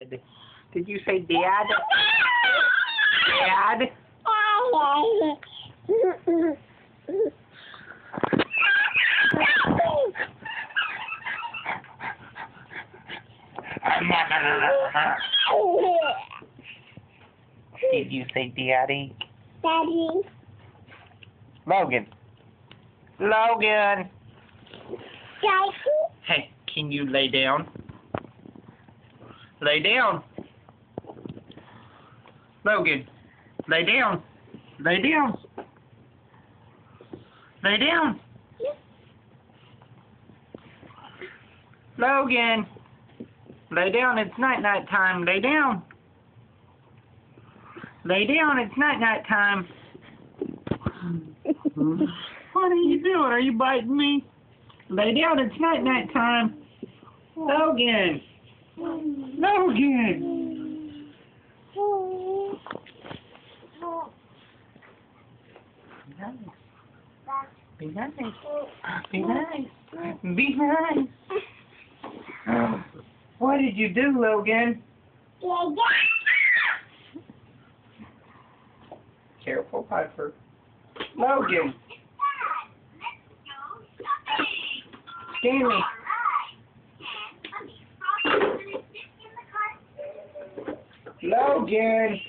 Did you say dad? Dad? Did you say daddy? Daddy. Logan. Logan. Daddy. Hey, can you lay down? Lay down. Logan. Lay down. Lay down. Lay down. Logan. Lay down. It's night time. Lay down. Lay down. It's night time. What are you doing? Are you biting me? Lay down. It's night time. Logan. Logan. Be nice. Be nice. Be nice. What did you do, Logan? Careful, Piper. Logan. Stanley. Logan.